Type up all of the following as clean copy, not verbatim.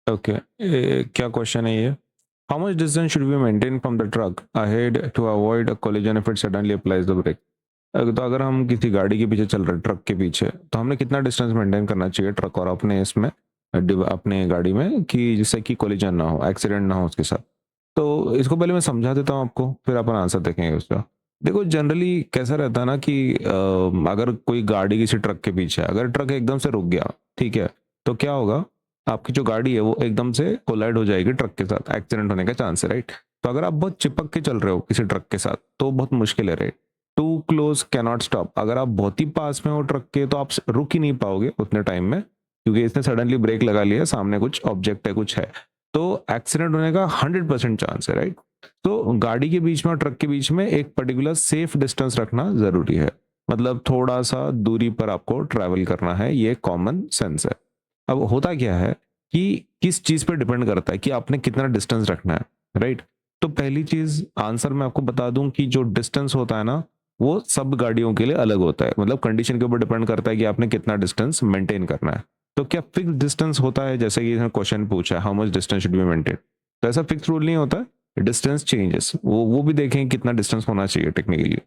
Okay, क्या question है ये? How much distance should be maintain from the truck ahead to avoid a collision if it suddenly applies the brake? तो अगर हम किसी गाड़ी के पीछे चल रहे हैं, ट्रक के पीछे, तो हमने कितना डिस्टेंस मेंटेन करना चाहिए ट्रक और अपने इसमें, अपने गाड़ी में, कि जिससे कि कोलिजन ना हो, एक्सीडेंट ना हो उसके साथ? तो इसको पहले मैं समझा देता हूँ आपको, फिर अपन आंसर देखेंगे उसका। देखो, जनरली कैसा रहता है ना कि अगर कोई गाड़ी किसी ट्रक के पीछे है, अगर ट्रक एकदम से रुक गया, ठीक है, तो क्या होगा? आपकी जो गाड़ी है वो एकदम से कोलाइड हो जाएगी ट्रक के साथ, एक्सीडेंट होने का चांस है, राइट? तो अगर आप बहुत चिपक के चल रहे हो किसी ट्रक के साथ तो बहुत मुश्किल है, right? Too close cannot stop. अगर आप बहुत ही पास में हो ट्रक के तो आप रुक ही नहीं पाओगे उतने टाइम में, क्योंकि इसने सडनली ब्रेक लगा लिया, सामने कुछ ऑब्जेक्ट है, कुछ है, तो एक्सीडेंट होने का 100% चांस है, राइट? तो गाड़ी के बीच में और ट्रक के बीच में एक पर्टिकुलर सेफ डिस्टेंस रखना जरूरी है। मतलब थोड़ा सा दूरी पर आपको ट्रैवल करना है, ये कॉमन सेंस है। अब होता क्या है कि किस चीज पे डिपेंड करता है कि आपने कितना डिस्टेंस रखना है, राइट? तो पहली चीज, आंसर मैं आपको बता दूं कि जो डिस्टेंस होता है ना, वो सब गाड़ियों के लिए अलग होता है। मतलब कंडीशन के ऊपर डिपेंड करता है कि आपने कितना डिस्टेंस मेंटेन करना है। तो क्या फिक्स डिस्टेंस होता है? जैसे कि इसने क्वेश्चन पूछा है, how much distance should be maintain, तो ऐसा फिक्स रूल नहीं होता है। डिस्टेंस चेंजेस, वो भी देखें कितना डिस्टेंस होना चाहिए टेक्निकली,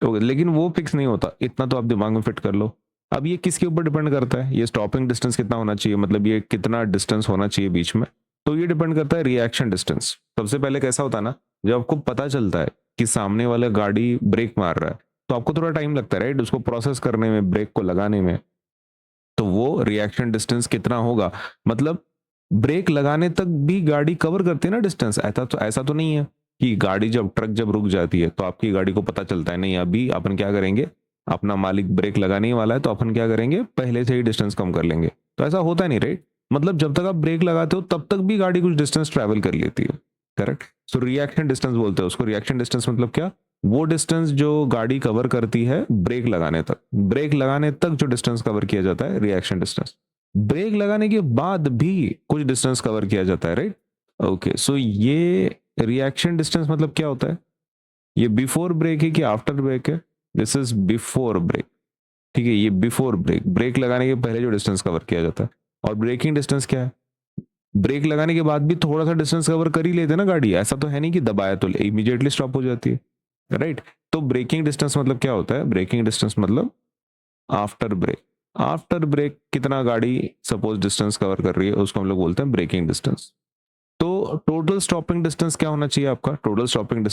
तो लेकिन वो फिक्स नहीं होता। इतना तो आप दिमाग में फिट कर लो। अब ये किसके ऊपर डिपेंड करता है? ये स्टॉपिंग डिस्टेंस कितना होना चाहिए, मतलब ये कितना डिस्टेंस होना चाहिए बीच में, तो ये डिपेंड करता है रिएक्शन डिस्टेंस। सबसे पहले कैसा होता है ना, जब आपको पता चलता है कि सामने वाला गाड़ी ब्रेक मार रहा है, तो आपको थोड़ा टाइम लगता है, राइट, उसको प्रोसेस करने में, ब्रेक को लगाने में। तो वो रिएक्शन डिस्टेंस कितना होगा, मतलब ब्रेक लगाने तक भी गाड़ी कवर करती है ना डिस्टेंस। ऐसा तो नहीं है कि गाड़ी जब, ट्रक जब रुक जाती है तो आपकी गाड़ी को पता चलता है नहीं अभी अपन क्या करेंगे, अपना मालिक ब्रेक लगाने ही वाला है तो अपन क्या करेंगे, पहले से ही डिस्टेंस कम कर लेंगे। तो ऐसा होता नहीं, राइट? मतलब जब तक आप ब्रेक लगाते हो तब तक भी गाड़ी कुछ डिस्टेंस ट्रैवल कर लेती है, करेक्ट? सो रिएक्शन डिस्टेंस बोलते हैं उसको। रिएक्शन डिस्टेंस मतलब क्या? वो डिस्टेंस जो गाड़ी कवर करती है ब्रेक लगाने तक। ब्रेक लगाने तक जो डिस्टेंस कवर किया जाता है, रिएक्शन डिस्टेंस। ब्रेक लगाने के बाद भी कुछ डिस्टेंस कवर किया जाता है, राइट? ओके, सो ये रिएक्शन डिस्टेंस मतलब क्या होता है? ये बिफोर ब्रेक है कि आफ्टर ब्रेक है? दिस इज बिफोर ब्रेक, ठीक है? ये बिफोर ब्रेक, ब्रेक लगाने के पहले जो डिस्टेंस कवर किया जाता है। और ब्रेकिंग डिस्टेंस क्या है? ब्रेक लगाने के बाद भी थोड़ा सा डिस्टेंस कवर कर ही लेते हैं ना गाड़ी, ऐसा तो है नहीं कि दबाया तो इमीडिएटली स्टॉप हो जाती है, राइट? तो ब्रेकिंग डिस्टेंस मतलब क्या होता है? ब्रेकिंग डिस्टेंस मतलब आफ्टर ब्रेक। आफ्टर ब्रेक कितना गाड़ी सपोज डिस्टेंस कवर कर रही है, उसको हम लोग बोलते हैं ब्रेकिंग डिस्टेंस। तो टोटल स्टॉपिंग डिस्टेंस क्या होना चाहिए आपका? टोटल स्टॉपिंग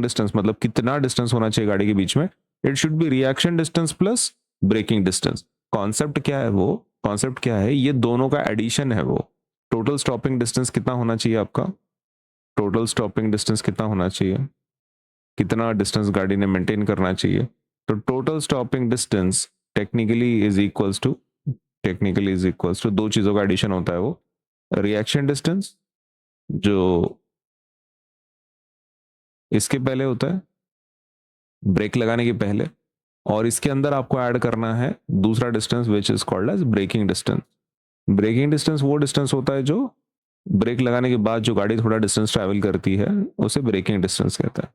डिस्टेंस मतलब कितना डिस्टेंस होना चाहिए गाड़ी के बीच में? It should be reaction distance plus braking distance. Concept क्या है वो? कॉन्सेप्ट क्या है? ये दोनों का एडिशन है वो। टोटल स्टॉपिंग डिस्टेंस कितना होना चाहिए आपका? टोटल स्टॉपिंग डिस्टेंस कितना होना चाहिए? कितना डिस्टेंस गाड़ी ने मेंटेन करना चाहिए? तो total stopping distance technically is equals to दो चीजों का एडिशन होता है वो। रिएक्शन डिस्टेंस जो इसके पहले होता है, ब्रेक लगाने के पहले, और इसके अंदर आपको ऐड करना है दूसरा distance which is called as braking distance. Braking distance वो डिस्टेंस होता है जो ब्रेक लगाने के बाद जो गाड़ी थोड़ा डिस्टेंस ट्रैवल करती है, उसे ब्रेकिंग डिस्टेंस कहता है।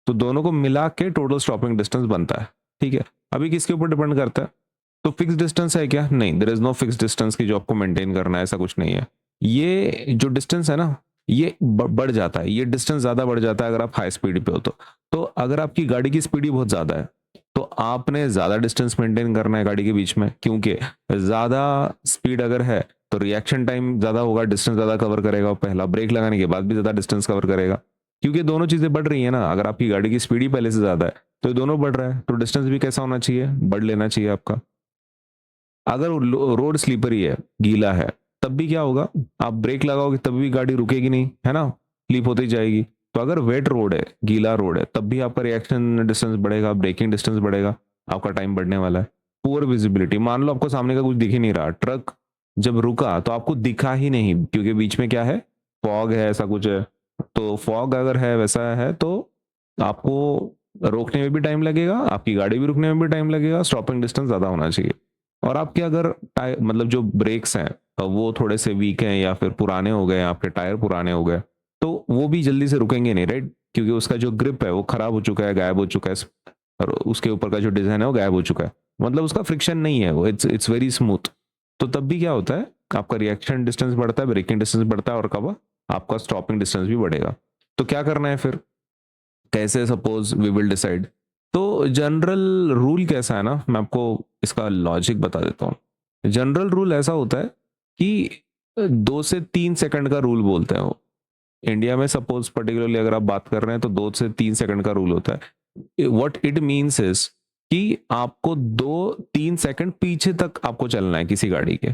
तो दोनों को मिला के टोटल स्टॉपिंग डिस्टेंस बनता है, ठीक है? अभी किसके ऊपर डिपेंड करता है? तो फिक्स डिस्टेंस है क्या? नहीं, there is no fix distance की जो आपको मेंटेन करना है, ऐसा कुछ नहीं है। ये जो डिस्टेंस है ना, ये बढ़ जाता है, ये डिस्टेंस ज्यादा बढ़ जाता है अगर आप हाई स्पीड पे हो तो अगर आपकी गाड़ी की स्पीड ही बहुत ज्यादा है तो आपने ज्यादा डिस्टेंस मेंटेन करना है गाड़ी के बीच में, क्योंकि ज्यादा स्पीड अगर है तो रिएक्शन टाइम ज्यादा होगा, डिस्टेंस ज्यादा कवर करेगा, पहला ब्रेक लगाने के बाद भी ज्यादा डिस्टेंस कवर करेगा, क्योंकि दोनों चीजें बढ़ रही है ना। अगर आपकी गाड़ी की स्पीड ही पहले से ज्यादा है तो ये दोनों बढ़ रहा है, तो डिस्टेंस भी कैसा होना चाहिए? बढ़ लेना चाहिए आपका। अगर रोड स्लीपरी है, गीला है, तब भी क्या होगा? आप ब्रेक लगाओगे तब भी गाड़ी रुकेगी नहीं, है ना? स्लीप होती जाएगी। तो अगर वेट रोड है, गीला रोड है, तब भी आपका रिएक्शन डिस्टेंस बढ़ेगा, ब्रेकिंग डिस्टेंस बढ़ेगा, आपका टाइम बढ़ने वाला है। पुअर विजिबिलिटी, मान लो आपको सामने का कुछ दिख ही नहीं रहा, ट्रक जब रुका तो आपको दिखा ही नहीं, क्योंकि बीच में क्या है, फॉग है, ऐसा कुछ है। तो फॉग अगर है, वैसा है, तो आपको रोकने में भी टाइम लगेगा, आपकी गाड़ी भी रुकने में भी टाइम लगेगा, स्टॉपिंग डिस्टेंस ज्यादा होना चाहिए। और आपके अगर टायर, मतलब जो ब्रेक्स हैं वो थोड़े से वीक हैं या फिर पुराने हो गए, आपके टायर पुराने हो गए, तो वो भी जल्दी से रुकेंगे नहीं, राइट? क्योंकि उसका जो ग्रिप है वो खराब हो चुका है, गायब हो चुका है, और उसके ऊपर का जो डिजाइन है वो गायब हो चुका है, मतलब उसका फ्रिक्शन नहीं है, वो इट्स वेरी स्मूथ। तो तब भी क्या होता है, आपका रिएक्शन डिस्टेंस बढ़ता है, ब्रेकिंग डिस्टेंस बढ़ता है, और कब आपका स्टॉपिंग डिस्टेंस भी बढ़ेगा। तो क्या करना है फिर, कैसे सपोज वी विल डिसाइड। तो जनरल रूल कैसा है ना, मैं आपको इसका लॉजिक बता देता हूँ। जनरल रूल ऐसा होता है कि 2 से 3 सेकंड का रूल बोलते हैं वो। इंडिया में सपोज पर्टिकुलरली अगर आप बात कर रहे हैं तो 2 से 3 सेकंड का रूल होता है। व्हाट इट मीन्स इज कि आपको 2-3 सेकंड पीछे तक आपको चलना है किसी गाड़ी के,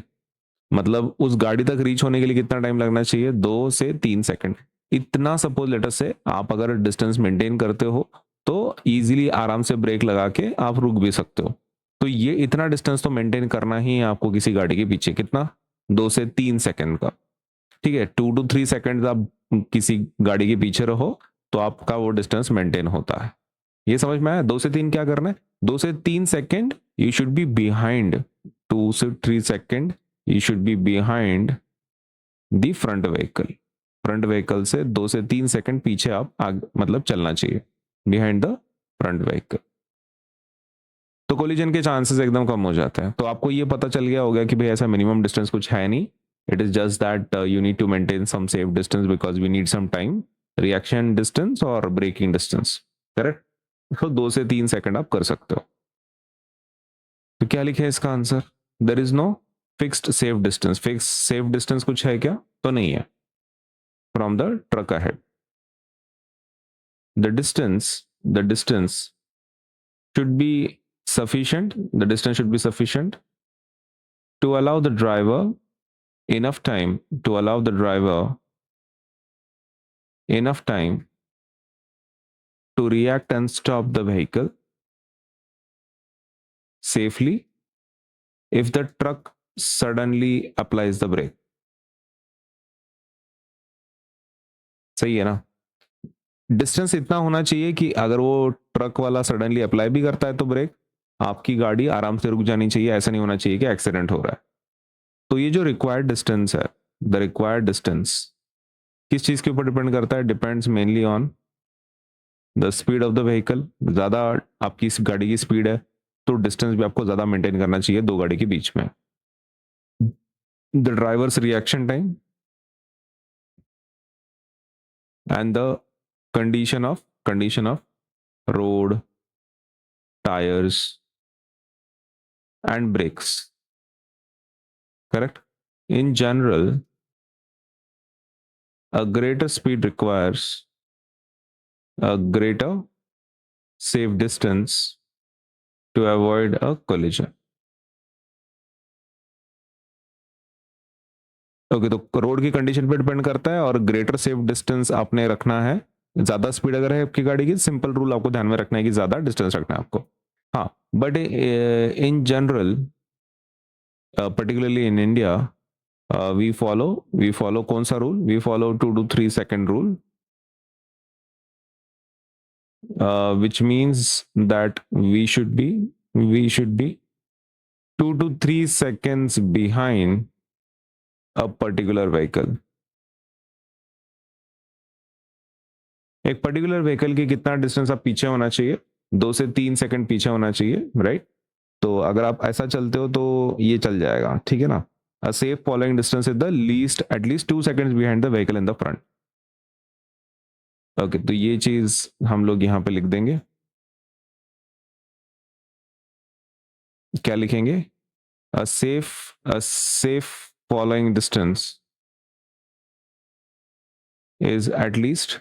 मतलब उस गाड़ी तक रीच होने के लिए कितना टाइम लगना चाहिए, 2 से 3 सेकंड। इतना सपोज लेटर से आप अगर डिस्टेंस मेंटेन करते हो तो इजीली आराम से ब्रेक लगा के आप रुक भी सकते हो। तो ये इतना डिस्टेंस तो मेंटेन करना ही है आपको किसी गाड़ी के पीछे, कितना, 2 से 3 सेकंड का। ठीक है, 2 to 3 सेकंड आप किसी गाड़ी के पीछे रहो तो आपका वो डिस्टेंस मेंटेन होता है। ये समझ में आया, 2 से 3 क्या करना है, 2 से 3 second you should be behind, 2 से 3 second you should be behind the front vehicle. Front vehicle से 2 से 3 सेकंड पीछे आप मतलब चलना चाहिए, बिहाइंड द फ्रंट व्हीकल। तो कोलिजन के चांसेस एकदम कम हो जाते हैं। तो आपको ये पता चल गया होगा कि भाई ऐसा मिनिमम डिस्टेंस कुछ है नहीं, it is just that you need to maintain some safe distance because we need some time, reaction distance और ब्रेकिंग डिस्टेंस, करेक्ट। तो 2 से 3 सेकंड आप कर सकते हो। तो क्या लिखे इसका answer, there is no fixed safe distance. Fix safe distance कुछ है क्या, तो नहीं है from the truck ahead. The distance should be sufficient, the distance should be sufficient to allow the driver enough time, to allow the driver enough time to react and stop the vehicle safely if the truck suddenly applies the brake. सही है ना, distance इतना होना चाहिए कि अगर वो truck वाला सडनली अप्लाई भी करता है तो ब्रेक, आपकी गाड़ी आराम से रुक जानी चाहिए, ऐसा नहीं होना चाहिए कि एक्सीडेंट हो रहा है। तो ये जो रिक्वायर्ड डिस्टेंस है, द रिक्वायर्ड डिस्टेंस किस चीज के ऊपर डिपेंड करता है, depends mainly on the speed of the vehicle. ज्यादा आपकी इस गाड़ी की स्पीड है तो डिस्टेंस भी आपको ज्यादा मेंटेन करना चाहिए दो गाड़ी के बीच में। The drivers reaction time and the condition of road, tyres and brakes, correct. In general, a greater speed requires a greater safe distance to avoid a collision. Okay, तो रोड की कंडीशन पे डिपेंड करता है और greater safe distance आपने रखना है। ज्यादा स्पीड अगर है आपकी गाड़ी की, सिंपल रूल आपको ध्यान में रखना है कि ज्यादा डिस्टेंस रखना है आपको। हाँ, but in general particularly in India we follow कौन सा rule, we follow 2 to 3 second rule, which means that we should be 2 to 3 seconds behind a particular vehicle। एक पर्टिकुलर व्हीकल की कितना डिस्टेंस आप पीछे होना चाहिए, 2 से 3 सेकंड पीछे होना चाहिए, राइट। तो अगर आप ऐसा चलते हो तो ये चल जाएगा, ठीक है ना। A safe following distance is the least at least 2 seconds behind the vehicle in the front. Okay, तो ये चीज हम लोग यहाँ पे लिख देंगे। क्या लिखेंगे, a safe following distance is at least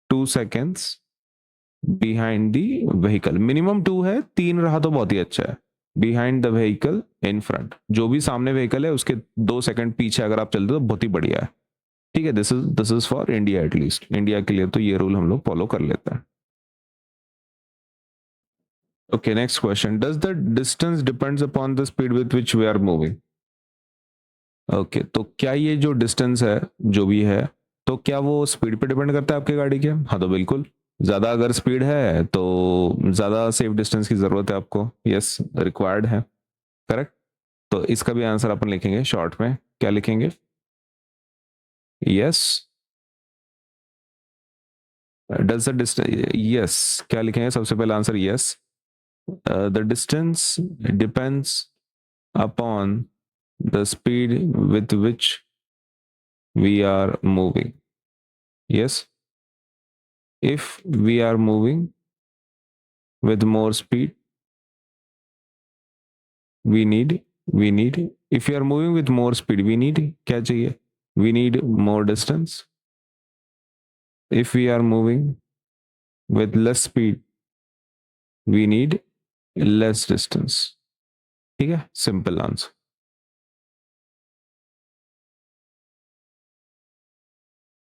2 seconds behind the vehicle। Minimum 2 है, 3 रहा तो बहुत ही अच्छा है। Behind the vehicle in front, जो भी सामने व्हीकल है उसके 2 सेकंड पीछे अगर आप चलते हो तो बहुत ही बढ़िया है। ठीक है, this is for India, at least India के लिए तो ये रूल हम लोग फॉलो कर लेते हैं। Okay, next question, does the distance depends upon the speed with which we are moving. Okay, तो क्या ये जो डिस्टेंस है जो भी है, तो क्या वो स्पीड पे डिपेंड करता है आपकी गाड़ी के। हाँ, तो बिल्कुल, ज़्यादा अगर स्पीड है तो ज़्यादा सेफ डिस्टेंस की ज़रूरत है आपको, यस, रिक्वायर्ड है, करेक्ट। तो इसका भी आंसर अपन लिखेंगे शॉर्ट में, क्या लिखेंगे, yes. Does the distance, yes, क्या लिखेंगे सबसे पहले answer, yes. The distance depends upon the speed with which we are moving. Yes, if we are moving with more speed, we need if we are moving with more speed, we need क्या चाहिए? We need more distance. If we are moving with less speed, we need less distance. ठीक है, simple answer.